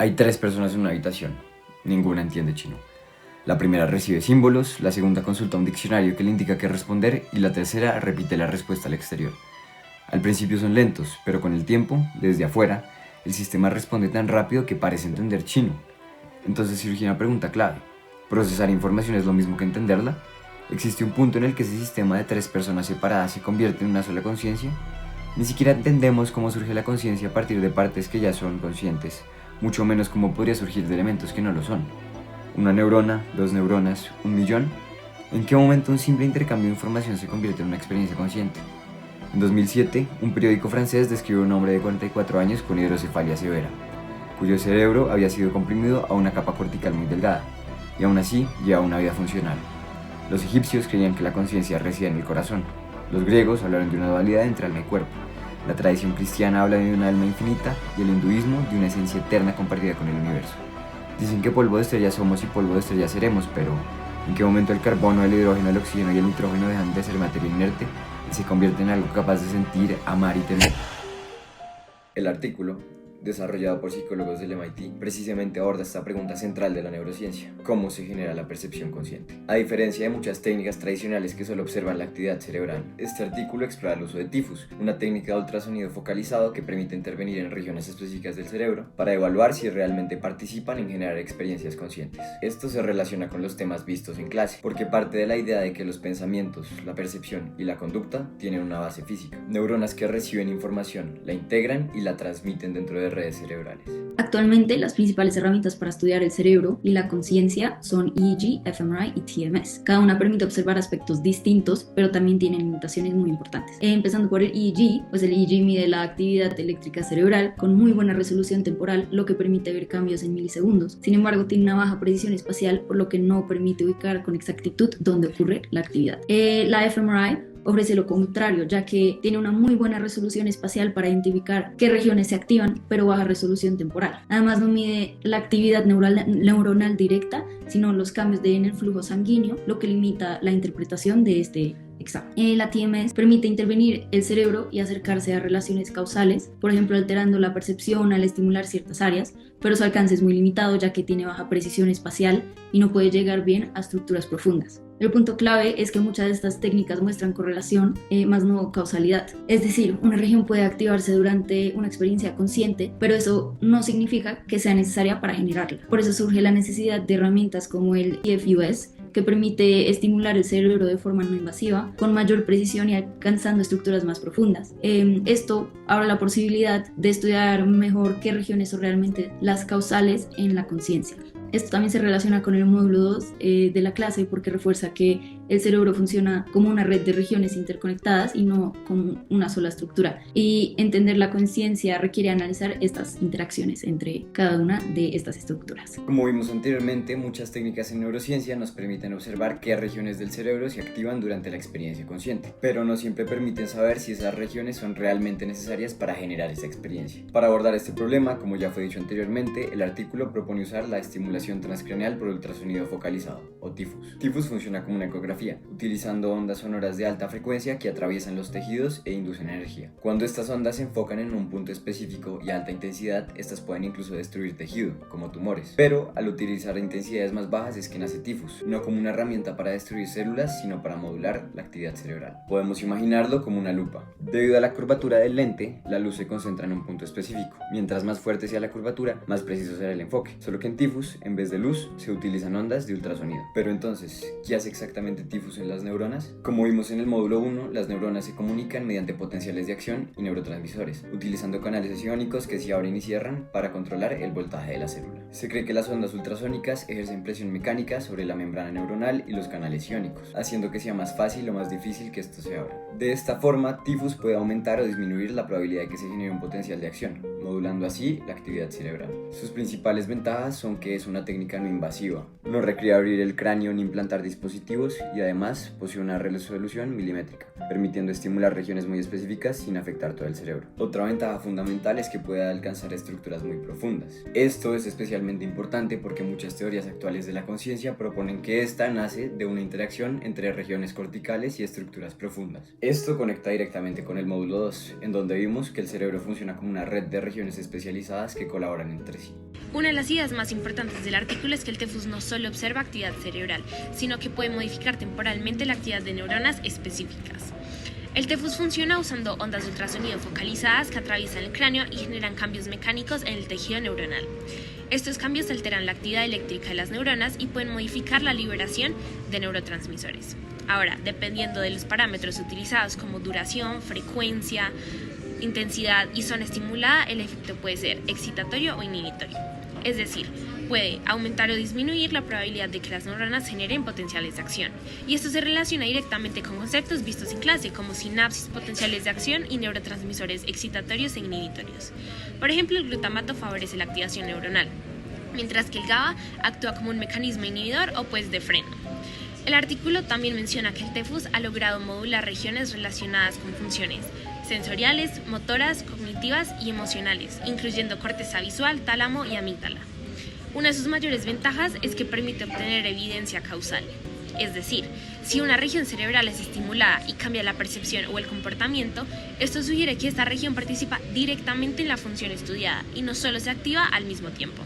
Hay 3 personas en una habitación. Ninguna entiende chino. La primera recibe símbolos, la segunda consulta un diccionario que le indica qué responder y la tercera repite la respuesta al exterior. Al principio son lentos, pero con el tiempo, desde afuera, el sistema responde tan rápido que parece entender chino. Entonces surge una pregunta clave. ¿Procesar información es lo mismo que entenderla? ¿Existe un punto en el que ese sistema de 3 personas separadas se convierte en una sola conciencia? Ni siquiera entendemos cómo surge la conciencia a partir de partes que ya son conscientes, mucho menos cómo podría surgir de elementos que no lo son. ¿Una neurona? ¿2 neuronas? ¿1 millón? ¿En qué momento un simple intercambio de información se convierte en una experiencia consciente? En 2007, un periódico francés describió a un hombre de 44 años con hidrocefalia severa, cuyo cerebro había sido comprimido a una capa cortical muy delgada, y aún así llevaba una vida funcional. Los egipcios creían que la conciencia residía en el corazón. Los griegos hablaron de una dualidad entre alma y cuerpo. La tradición cristiana habla de una alma infinita y el hinduismo de una esencia eterna compartida con el universo. Dicen que polvo de estrellas somos y polvo de estrellas seremos, pero ¿en qué momento el carbono, el hidrógeno, el oxígeno y el nitrógeno dejan de ser materia inerte y se convierten en algo capaz de sentir, amar y tener? El artículo, desarrollado por psicólogos del MIT, precisamente aborda esta pregunta central de la neurociencia: ¿cómo se genera la percepción consciente? A diferencia de muchas técnicas tradicionales que solo observan la actividad cerebral, este artículo explora el uso de tifus, una técnica de ultrasonido focalizado que permite intervenir en regiones específicas del cerebro para evaluar si realmente participan en generar experiencias conscientes. Esto se relaciona con los temas vistos en clase, porque parte de la idea de que los pensamientos, la percepción y la conducta tienen una base física. Neuronas que reciben información, la integran y la transmiten dentro de redes cerebrales. Actualmente, las principales herramientas para estudiar el cerebro y la conciencia son EEG, fMRI y TMS. Cada una permite observar aspectos distintos, pero también tiene limitaciones muy importantes. Empezando por el EEG, pues el EEG mide la actividad eléctrica cerebral con muy buena resolución temporal, lo que permite ver cambios en milisegundos. Sin embargo, tiene una baja precisión espacial, por lo que no permite ubicar con exactitud dónde ocurre la actividad. La fMRI ofrece lo contrario, ya que tiene una muy buena resolución espacial para identificar qué regiones se activan, pero baja resolución temporal. Además, no mide la actividad neuronal directa, sino los cambios en el flujo sanguíneo, lo que limita la interpretación de este examen. La TMS permite intervenir el cerebro y acercarse a relaciones causales, por ejemplo, alterando la percepción al estimular ciertas áreas, pero su alcance es muy limitado, ya que tiene baja precisión espacial y no puede llegar bien a estructuras profundas. El punto clave es que muchas de estas técnicas muestran correlación, más no causalidad. Es decir, una región puede activarse durante una experiencia consciente, pero eso no significa que sea necesaria para generarla. Por eso surge la necesidad de herramientas como el TFUS, que permite estimular el cerebro de forma no invasiva, con mayor precisión y alcanzando estructuras más profundas. Esto abre la posibilidad de estudiar mejor qué regiones son realmente las causales en la conciencia. Esto también se relaciona con el módulo 2 de la clase, porque refuerza que el cerebro funciona como una red de regiones interconectadas y no como una sola estructura. Y entender la conciencia requiere analizar estas interacciones entre cada una de estas estructuras. Como vimos anteriormente, muchas técnicas en neurociencia nos permiten observar qué regiones del cerebro se activan durante la experiencia consciente, pero no siempre permiten saber si esas regiones son realmente necesarias para generar esa experiencia. Para abordar este problema, como ya fue dicho anteriormente, el artículo propone usar la estimulación transcranial por ultrasonido focalizado, o TIFUS. TIFUS funciona como una ecografía, utilizando ondas sonoras de alta frecuencia que atraviesan los tejidos e inducen energía. Cuando estas ondas se enfocan en un punto específico y a alta intensidad, estas pueden incluso destruir tejido, como tumores. Pero al utilizar intensidades más bajas es que nace TIFUS, no como una herramienta para destruir células, sino para modular la actividad cerebral. Podemos imaginarlo como una lupa. Debido a la curvatura del lente, la luz se concentra en un punto específico. Mientras más fuerte sea la curvatura, más preciso será el enfoque. Solo que en TIFUS, en vez de luz, se utilizan ondas de ultrasonido. Pero entonces, ¿qué hace exactamente TIFUS en las neuronas? Como vimos en el módulo 1, las neuronas se comunican mediante potenciales de acción y neurotransmisores, utilizando canales iónicos que se abren y cierran para controlar el voltaje de la célula. Se cree que las ondas ultrasónicas ejercen presión mecánica sobre la membrana neuronal y los canales iónicos, haciendo que sea más fácil o más difícil que estos se abran. De esta forma, TIFUS puede aumentar o disminuir la probabilidad de que se genere un potencial de acción, modulando así la actividad cerebral. Sus principales ventajas son que es una técnica no invasiva, no requiere abrir el cráneo ni implantar dispositivos y además posee una resolución milimétrica, permitiendo estimular regiones muy específicas sin afectar todo el cerebro. Otra ventaja fundamental es que puede alcanzar estructuras muy profundas. Esto es especialmente importante porque muchas teorías actuales de la conciencia proponen que esta nace de una interacción entre regiones corticales y estructuras profundas. Esto conecta directamente con el módulo 2, en donde vimos que el cerebro funciona como una red de regiones especializadas que colaboran entre sí. Una de las ideas más importantes del artículo es que el TEFUS no solo observa actividad cerebral, sino que puede modificar temporalmente la actividad de neuronas específicas. El TEFUS funciona usando ondas de ultrasonido focalizadas que atraviesan el cráneo y generan cambios mecánicos en el tejido neuronal. Estos cambios alteran la actividad eléctrica de las neuronas y pueden modificar la liberación de neurotransmisores. Ahora, dependiendo de los parámetros utilizados como duración, frecuencia, intensidad y zona estimulada, el efecto puede ser excitatorio o inhibitorio. Es decir, puede aumentar o disminuir la probabilidad de que las neuronas generen potenciales de acción. Y esto se relaciona directamente con conceptos vistos en clase, como sinapsis, potenciales de acción y neurotransmisores excitatorios e inhibitorios. Por ejemplo, el glutamato favorece la activación neuronal, mientras que el GABA actúa como un mecanismo inhibidor o pues de freno. El artículo también menciona que el TEFUS ha logrado modular regiones relacionadas con funciones sensoriales, motoras, cognitivas y emocionales, incluyendo corteza visual, tálamo y amígdala. Una de sus mayores ventajas es que permite obtener evidencia causal. Es decir, si una región cerebral es estimulada y cambia la percepción o el comportamiento, esto sugiere que esta región participa directamente en la función estudiada y no solo se activa al mismo tiempo.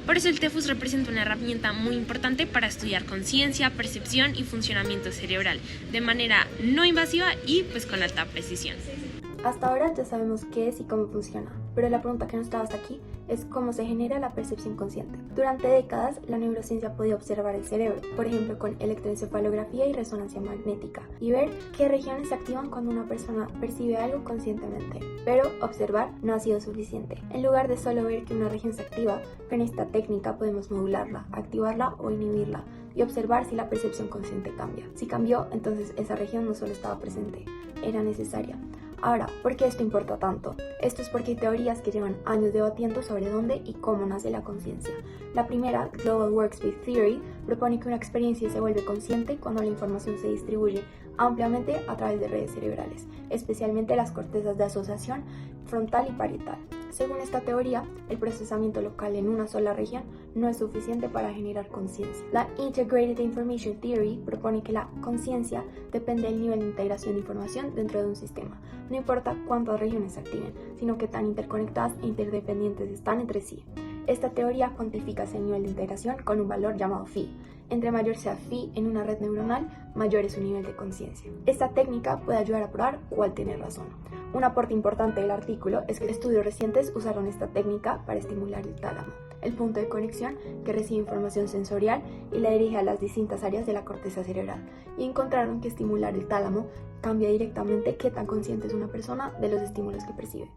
Por eso el TEFUS representa una herramienta muy importante para estudiar conciencia, percepción y funcionamiento cerebral de manera no invasiva y pues con alta precisión. Hasta ahora ya sabemos qué es y cómo funciona, pero la pregunta que nos trae hasta aquí es cómo se genera la percepción consciente. Durante décadas, la neurociencia podía observar el cerebro, por ejemplo con electroencefalografía y resonancia magnética, y ver qué regiones se activan cuando una persona percibe algo conscientemente. Pero observar no ha sido suficiente. En lugar de solo ver que una región se activa, con esta técnica podemos modularla, activarla o inhibirla, y observar si la percepción consciente cambia. Si cambió, entonces esa región no solo estaba presente, era necesaria. Ahora, ¿por qué esto importa tanto? Esto es porque hay teorías que llevan años debatiendo sobre dónde y cómo nace la conciencia. La primera, Global Workspace Theory, propone que una experiencia se vuelve consciente cuando la información se distribuye ampliamente a través de redes cerebrales, especialmente las cortezas de asociación frontal y parietal. Según esta teoría, el procesamiento local en una sola región no es suficiente para generar conciencia. La Integrated Information Theory propone que la conciencia depende del nivel de integración de información dentro de un sistema. No importa cuántas regiones se activen, sino que tan interconectadas e interdependientes están entre sí. Esta teoría cuantifica ese nivel de integración con un valor llamado phi. Entre mayor sea phi en una red neuronal, mayor es su nivel de conciencia. Esta técnica puede ayudar a probar cuál tiene razón. Un aporte importante del artículo es que estudios recientes usaron esta técnica para estimular el tálamo, el punto de conexión que recibe información sensorial y la dirige a las distintas áreas de la corteza cerebral, y encontraron que estimular el tálamo cambia directamente qué tan consciente es una persona de los estímulos que percibe.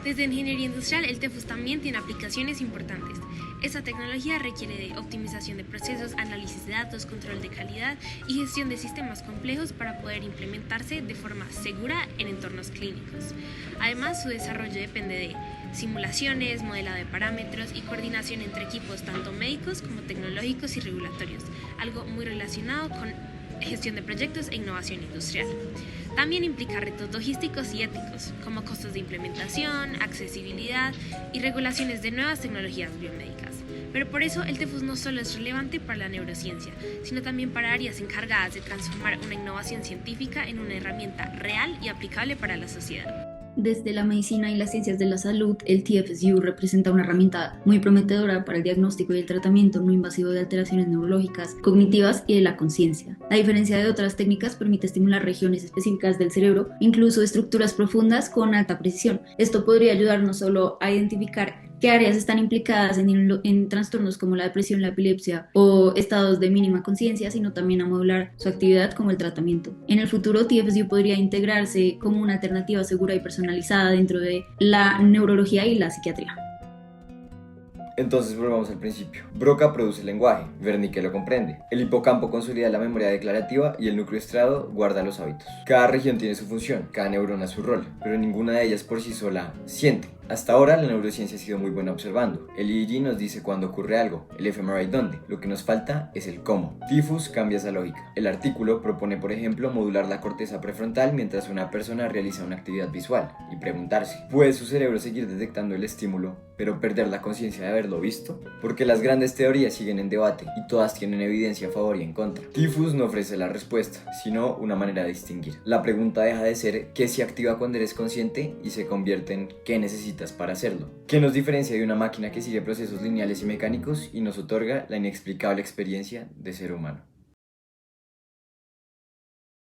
Desde ingeniería industrial, el TEFUS también tiene aplicaciones importantes. Esta tecnología requiere de optimización de procesos, análisis de datos, control de calidad y gestión de sistemas complejos para poder implementarse de forma segura en entornos clínicos. Además, su desarrollo depende de simulaciones, modelado de parámetros y coordinación entre equipos tanto médicos como tecnológicos y regulatorios, algo muy relacionado con gestión de proyectos e innovación industrial. También implica retos logísticos y éticos, como costos de implementación, accesibilidad y regulaciones de nuevas tecnologías biomédicas. Pero por eso el TEFUS no solo es relevante para la neurociencia, sino también para áreas encargadas de transformar una innovación científica en una herramienta real y aplicable para la sociedad. Desde la medicina y las ciencias de la salud, el TFSU representa una herramienta muy prometedora para el diagnóstico y el tratamiento no invasivo de alteraciones neurológicas, cognitivas y de la conciencia. A diferencia de otras técnicas, permite estimular regiones específicas del cerebro, incluso estructuras profundas con alta precisión. Esto podría ayudar no solo a identificar qué áreas están implicadas en trastornos como la depresión, la epilepsia o estados de mínima conciencia, sino también a modular su actividad como el tratamiento. En el futuro, TFSU podría integrarse como una alternativa segura y personalizada dentro de la neurología y la psiquiatría. Entonces volvamos al principio. Broca produce el lenguaje, Wernicke lo comprende. El hipocampo consolida la memoria declarativa y el núcleo estriado guarda los hábitos. Cada región tiene su función, cada neurona su rol, pero ninguna de ellas por sí sola siente. Hasta ahora la neurociencia ha sido muy buena observando. El EEG nos dice cuándo ocurre algo, el fMRI dónde. Lo que nos falta es el cómo. TIFUS cambia esa lógica. El artículo propone, por ejemplo, modular la corteza prefrontal mientras una persona realiza una actividad visual y preguntarse, ¿puede su cerebro seguir detectando el estímulo, pero perder la conciencia de haberlo visto? Porque las grandes teorías siguen en debate y todas tienen evidencia a favor y en contra. TIFUS no ofrece la respuesta, sino una manera de distinguir. La pregunta deja de ser qué se activa cuando eres consciente y se convierte en qué necesitas necesitas para hacerlo. ¿Qué nos diferencia de una máquina que sigue procesos lineales y mecánicos y nos otorga la inexplicable experiencia de ser humano?